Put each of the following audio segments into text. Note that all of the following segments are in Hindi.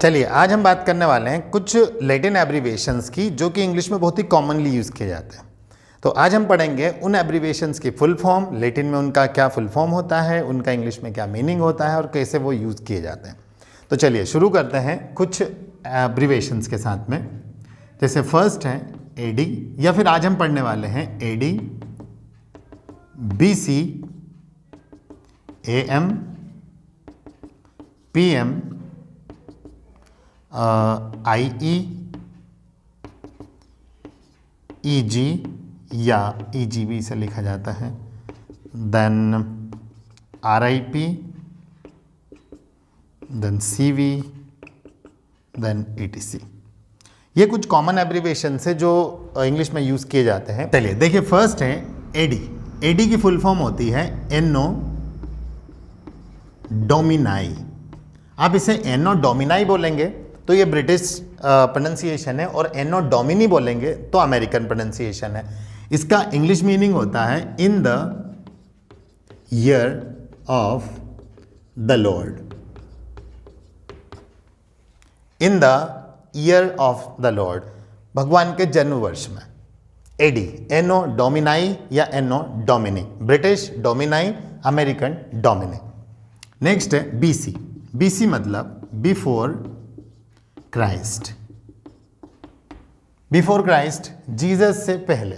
चलिए आज हम बात करने वाले हैं कुछ लैटिन एब्रीविएशंस की जो कि इंग्लिश में बहुत ही कॉमनली यूज़ किए जाते हैं। तो आज हम पढ़ेंगे उन एब्रीविएशंस की फुल फॉर्म, लैटिन में उनका क्या फुल फॉर्म होता है, उनका इंग्लिश में क्या मीनिंग होता है और कैसे वो यूज़ किए जाते हैं। तो चलिए शुरू करते हैं कुछ एब्रीविएशंस के साथ में। जैसे फर्स्ट है एडी, या फिर आज हम पढ़ने वाले हैं AD, BC, AM, PM, IE, EG या ईजी भी इसे लिखा जाता है, then RIP, then CV, then ETC. ये कुछ कॉमन एब्रीविएशन है जो इंग्लिश में यूज़ किए जाते हैं। चलिए देखिए फर्स्ट है एडी। एडी की फुल फॉर्म होती है एनो डोमिनाई। आप इसे एनो डोमिनाई बोलेंगे तो ये ब्रिटिश प्रोनंसिएशन है, और एनो डोमिनी बोलेंगे तो अमेरिकन प्रोनंसिएशन है। इसका इंग्लिश मीनिंग होता है in the year of the Lord. In the year of the Lord, भगवान के जन्म वर्ष में। एडी, एनो डोमिनाई या anno Domini, British Domini, American Domini. Next है बीसी। बीसी मतलब before Christ. Before Christ, Jesus से पहले,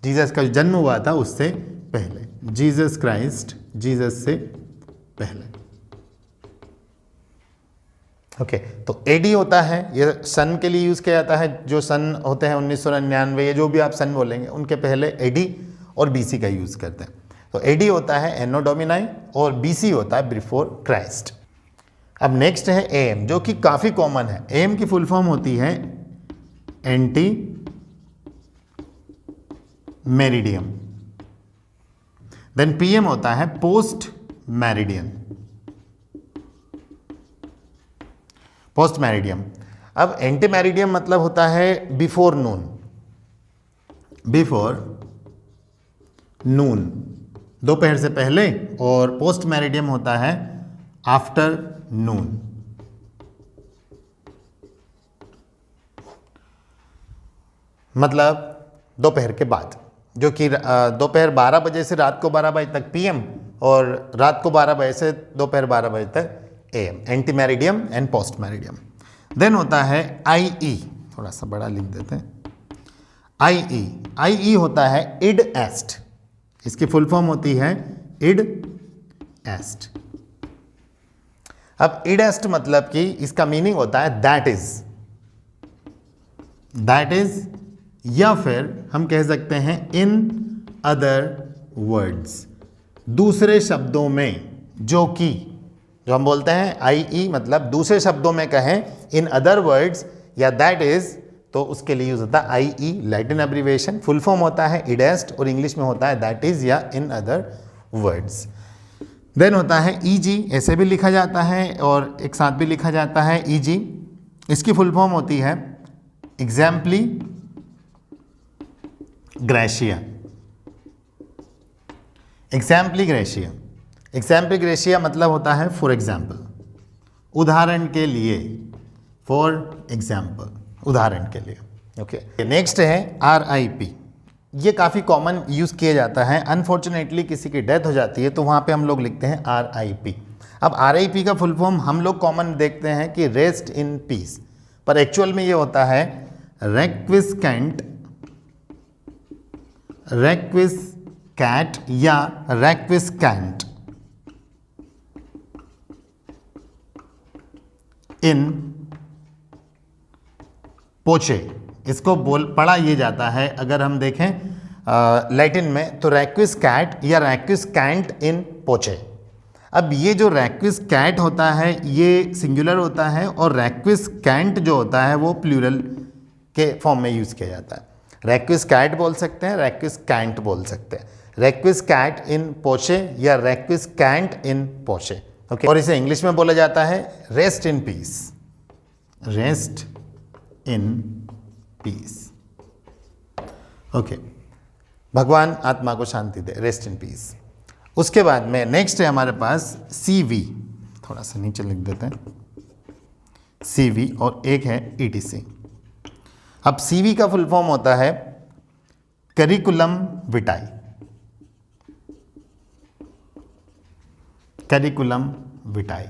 जीसस का जो जन्म हुआ था उससे पहले, जीसस क्राइस्ट, जीसस से पहले। ओके, तो एडी होता है, ये सन के लिए यूज़ किया जाता है। जो सन होते हैं 1999 या जो भी आप सन बोलेंगे उनके पहले एडी और बीसी का यूज़ करते हैं। तो एडी होता है एनो डोमिनाई और बीसी होता है बिफोर क्राइस्ट। अब नेक्स्ट है एएम, जो कि काफ़ी कॉमन है। एएम की फुल फॉर्म होती है एंटी मेरिडियम। देन पीएम होता है पोस्ट मेरिडियन, पोस्ट मेरिडियम। अब एंटी मेरिडियम मतलब होता है बिफोर नून, बिफोर नून, दोपहर से पहले, और पोस्ट मेरिडियम होता है आफ्टर नून। मतलब दोपहर के बाद, जो कि दोपहर 12 बजे से रात को 12 बजे तक पीएम और रात को 12 बजे से दोपहर 12 बजे तक AM, anti meridiem and post meridiem. Then होता है आईई, थोड़ा सा बड़ा लिख देते हैं। आईई, आईई होता है इड एस्ट। इसकी फुल फॉर्म होती है इड एस्ट। अब इड एस्ट मतलब कि इसका मीनिंग होता है दैट इज, दैट इज, या फिर हम कह सकते हैं इन अदर वर्ड्स, दूसरे शब्दों में, जो कि, जो हम बोलते हैं आईई मतलब दूसरे शब्दों में कहें, इन अदर वर्ड्स या दैट इज, तो उसके लिए यूज होता है IE, Latin abbreviation. Full form होता है इड एस्ट और इंग्लिश में होता है दैट इज या इन अदर वर्ड्स। देन होता है ईजी, ऐसे भी लिखा जाता है और एक साथ भी लिखा जाता है ईजी। इसकी फुल फॉर्म होती है एग्जाम्पली ग्रेशिया, एग्जाम्पली ग्रेशिया। एग्जाम्पली ग्रेशिया मतलब होता है फॉर एग्जाम्पल, उदाहरण के लिए, फॉर एग्जाम्पल, उदाहरण के लिए। ओके, नेक्स्ट है आरआईपी। ये काफ़ी कॉमन यूज़ किया जाता है। अनफॉर्चुनेटली किसी की डेथ हो जाती है तो वहाँ पे हम लोग लिखते हैं आरआईपी। अब आरआईपी का फुल फॉर्म हम लोग कॉमन देखते हैं कि रेस्ट इन पीस, पर एक्चुअल में ये होता है रेक्विस्केंट, रेक्विस्कैट या रेक्विस्कैंट इन पोचे। इसको पढ़ा ये जाता है, अगर हम देखें लैटिन में तो रेक्विस्कैट या रेक्विस्कैंट इन पोचे। अब ये जो रेक्विस्कैट होता है ये सिंगुलर होता है, और रेक्विस्कैंट जो होता है वो प्लूरल के फॉर्म में यूज़ किया जाता है। रेक्विस्कैट बोल सकते हैं, रेक्विस्कैंट बोल सकते हैं। रेक्विस्कैट इन पोचे या रेक्विस्कैंट इन पोचे। ओके, और इसे इंग्लिश में बोला जाता है rest in piece, rest in piece. Okay, भगवान आत्मा को शांति दे, रेस्ट इन पीस। उसके बाद में नेक्स्ट है हमारे पास CV, थोड़ा सा नीचे लिख देते हैं। CV और एक है ETC। अब CV का फुल फॉर्म होता है करिकुलम विटाई। करिकुलम विटाई,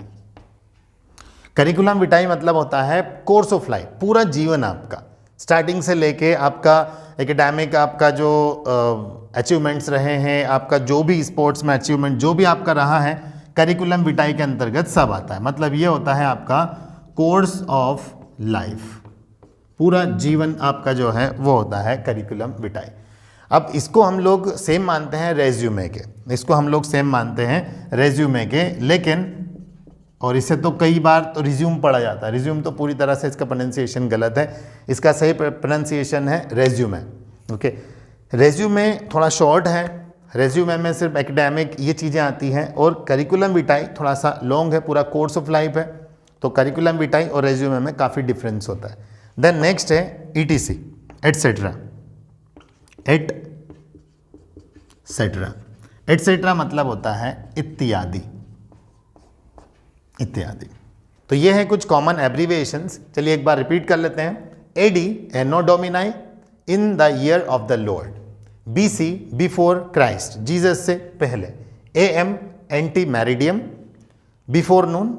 करिकुलम विटाई मतलब होता है कोर्स ऑफ लाइफ, पूरा जीवन आपका, स्टार्टिंग से लेके आपका एकेडमिक, आपका जो अचीवमेंट्स रहे हैं, आपका जो भी स्पोर्ट्स में अचीवमेंट जो भी आपका रहा है, करिकुलम विटाई के अंतर्गत सब आता है। मतलब ये होता है आपका कोर्स ऑफ लाइफ, पूरा जीवन आपका जो है वो होता है करिकुलम विटाई। अब इसको हम लोग सेम मानते हैं रेज्यूमे के, इसको हम लोग सेम मानते हैं रेज्यूमे के, लेकिन और इससे तो कई बार तो रिज्यूम पढ़ा जाता है। रिज्यूम तो पूरी तरह से इसका प्रोनाउंसिएशन गलत है, इसका सही प्रोनाउंसिएशन है रेज्यूमे। ओके, रेज्यूमे थोड़ा शॉर्ट है, रेज्यूमे में सिर्फ एकेडमिक ये चीज़ें आती हैं, और करिकुलम विटाई थोड़ा सा लॉन्ग है, पूरा कोर्स ऑफ लाइफ है। तो करिकुलम विटाई और रेज्यूमे में काफ़ी डिफरेंस होता है। देन नेक्स्ट है ETC, एटसेट्रा। एटसेट्रा मतलब होता है इत्यादि, इत्यादि। तो ये है कुछ कॉमन एब्रीविएशंस। चलिए एक बार रिपीट कर लेते हैं। AD anno Domini, in the year of the Lord. BC before Christ, Jesus से पहले। AM ante meridiem, before noon.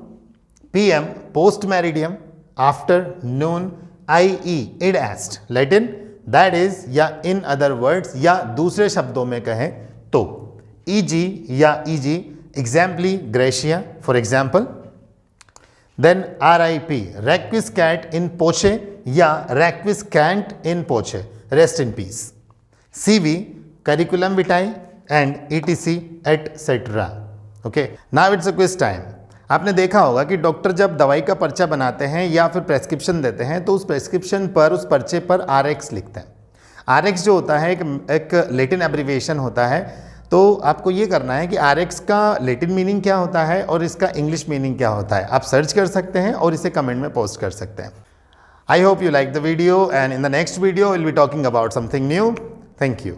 PM post meridiem, after noon. IE id est, Latin, that is, या इन अदर वर्ड्स, या दूसरे शब्दों में कहें तो EG या EG, exempli gratia, for example. Then RIP requiescat in pace या requiescat in pace, rest in peace. CV curriculum vitae and ETC et cetera. Okay, now it's a quiz time. आपने देखा होगा कि डॉक्टर जब दवाई का पर्चा बनाते हैं या फिर प्रेस्क्रिप्शन देते हैं तो उस प्रेस्क्रिप्शन पर, उस पर्चे पर RX लिखते हैं। RX जो होता है एक लैटिन एब्रीविएशन होता है। तो आपको ये करना है कि RX का लैटिन मीनिंग क्या होता है और इसका इंग्लिश मीनिंग क्या होता है, आप सर्च कर सकते हैं और इसे कमेंट में पोस्ट कर सकते हैं। I hope you like the video, and in the next video will be talking about something new. Thank you.